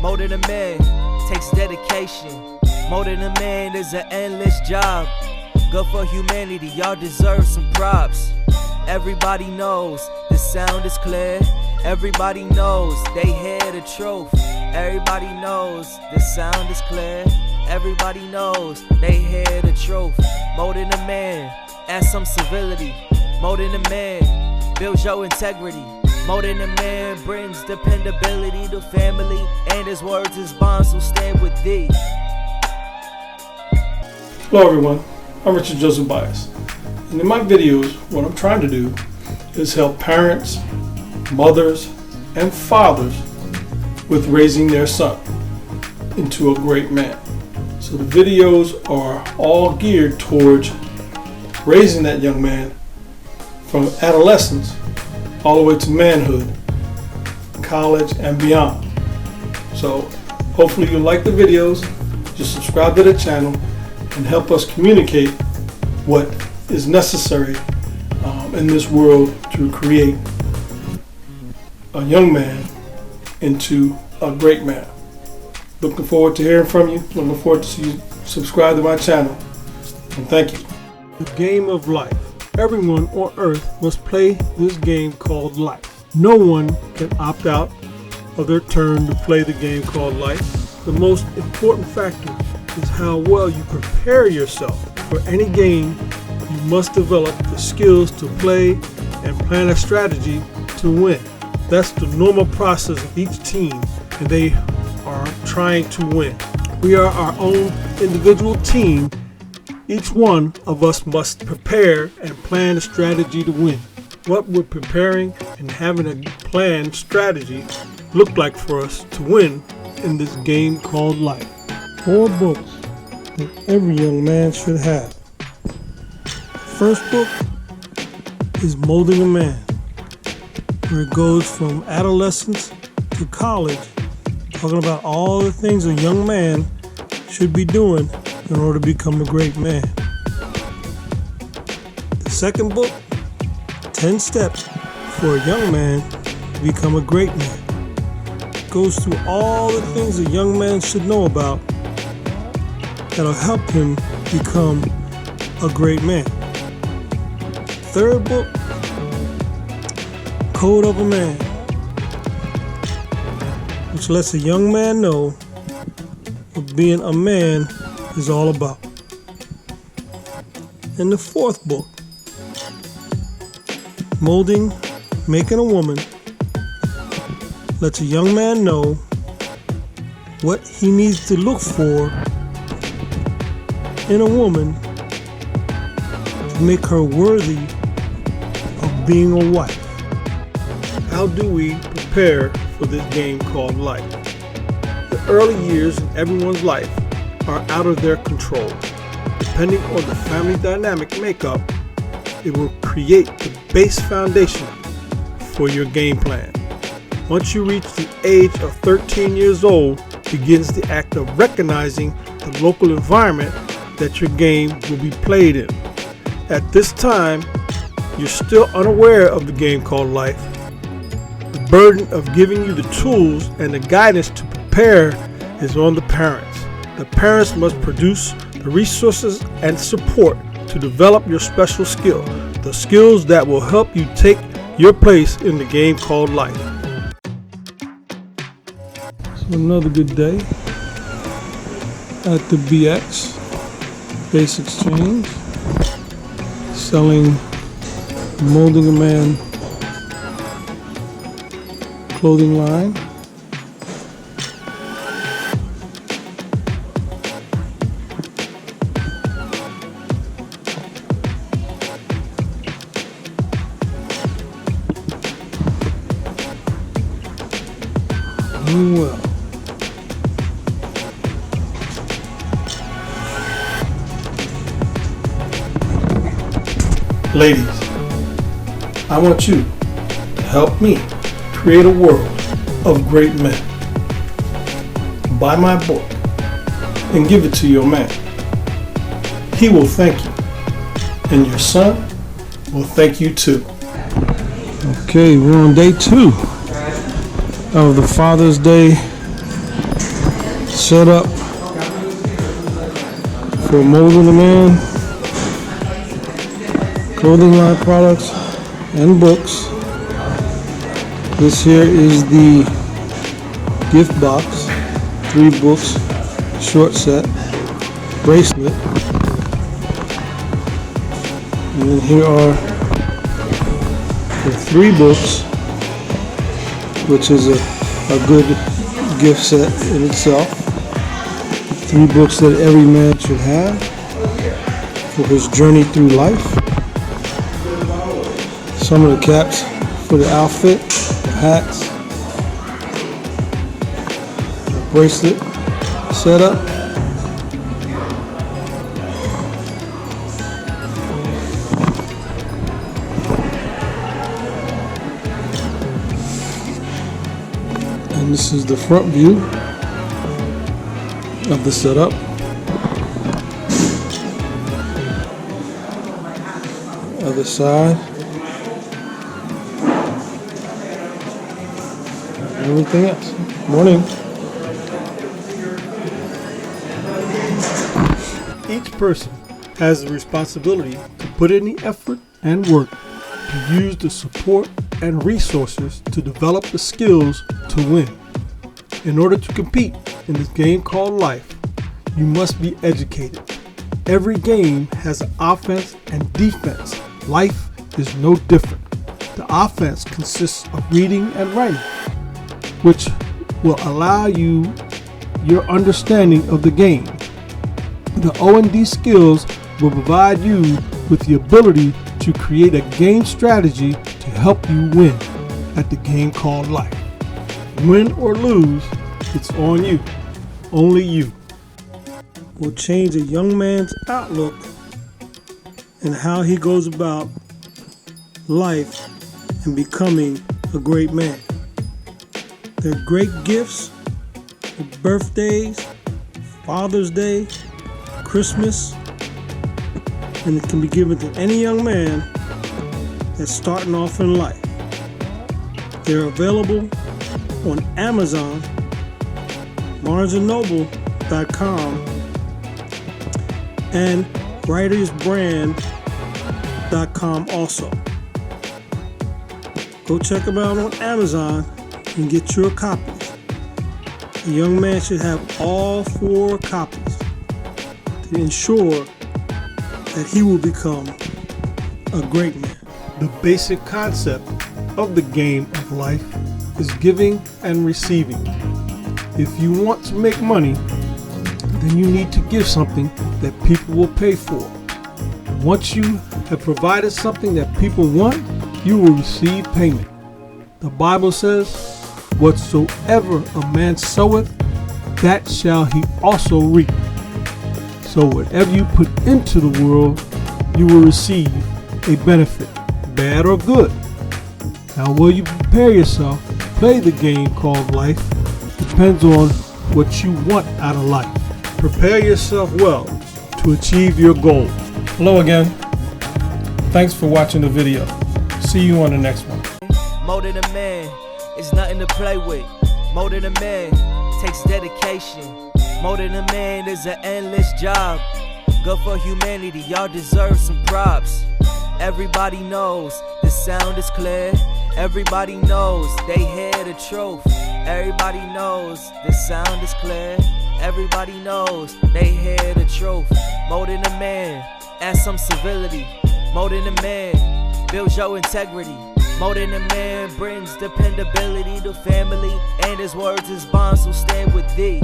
Molding a man takes dedication. Molding a man is an endless job. Good for humanity, y'all deserve some props. Everybody knows the sound is clear. Everybody knows they hear the truth. Everybody knows the sound is clear. Everybody knows they hear the truth. Molding a man adds some civility. Molding a man builds your integrity. Molding a man brings dependability to family, and his words is bonds will stand with thee. Hello everyone, I'm Richard Joseph Bias, and in my videos what I'm trying to do is help parents, mothers, and fathers with raising their son into a great man. So the videos are all geared towards raising that young man from adolescence all the way to manhood, college, and beyond. So hopefully you like the videos. Just subscribe to the channel and help us communicate what is necessary in this world to create a young man into a great man. Looking forward to hearing from you. Looking forward to see you subscribe to my channel. And thank you. The game of life. Everyone on earth must play this game called life. No one can opt out of their turn to play the game called life. The most important factor is how well you prepare yourself. For any game, you must develop the skills to play and plan a strategy to win. That's the normal process of each team, and they are trying to win. We are our own individual team. Each one of us must prepare and plan a strategy to win. What would preparing and having a planned strategy look like for us to win in this game called life? 4 books that every young man should have. The first book is Molding a Man, where it goes from adolescence to college, talking about all the things a young man should be doing in order to become a great man. The second book, 10 Steps for a Young Man to Become a Great Man, goes through all the things a young man should know about that'll help him become a great man. Third book, Code of a Man, which lets a young man know what being a man is all about. And the fourth book, Molding, Making a Woman, lets a young man know what he needs to look for in a woman to make her worthy of being a wife. How do we prepare for this game called life? The early years in everyone's life are out of their control. Depending on the family dynamic makeup, it will create the base foundation for your game plan. Once you reach the age of 13 years old, begins the act of recognizing the local environment that your game will be played in. At this time, you're still unaware of the game called life. The burden of giving you the tools and the guidance to prepare is on the parents. The parents must produce the resources and support to develop your special skill, the skills that will help you take your place in the game called life. So another good day at the BX Base Exchange, selling Molding a Man clothing line. Well, ladies, I want you to help me create a world of great men. Buy my book and give it to your man. He will thank you, and your son will thank you too. Okay, we're on day 2 of the Father's Day set up for Molding a Man, clothing line products and books. This here is the gift box, 3 books, short set, bracelet, and then here are the 3 books, which is a good gift set in itself. 3 books that every man should have for his journey through life. Some of the caps for the outfit, the hats, the bracelet setup. And this is the front view of the setup. Other side. Everything else. Morning. Each person has the responsibility to put in the effort and work to use the support and resources to develop the skills to win. In order to compete in this game called life, you must be educated. Every game has an offense and defense. Life is no different. The offense consists of reading and writing, which will allow you your understanding of the game. The O&D skills will provide you with the ability to create a game strategy to help you win at the game called life. Win or lose, it's on you. Only you. Will change a young man's outlook and how he goes about life and becoming a great man. They're great gifts for birthdays, Father's Day, Christmas, and it can be given to any young man that's starting off in life. They're available on Amazon, BarnesandNoble.com, and WritersBrand.com also. Go check them out on Amazon and get your copies. A young man should have all 4 copies to ensure that he will become a great man. The basic concept of the game of life is giving and receiving. If you want to make money, then you need to give something that people will pay for. Once you have provided something that people want, you will receive payment. The Bible says, "Whatsoever a man soweth, that shall he also reap." So whatever you put into the world, you will receive a benefit, bad or good. Now, will you prepare yourself to play the game called life? Depends on what you want out of life. Prepare yourself well to achieve your goals. Hello again. Thanks for watching the video. See you on the next one. More than a man is nothing to play with. More than a man takes dedication. More than a man is an endless job. Good for humanity, y'all deserve some props. Everybody knows the sound is clear. Everybody knows they hear the truth. Everybody knows the sound is clear. Everybody knows they hear the truth. More than a man, add some civility. More than a man, builds your integrity. More than a man brings dependability to family, and his words is bonds will stand with thee.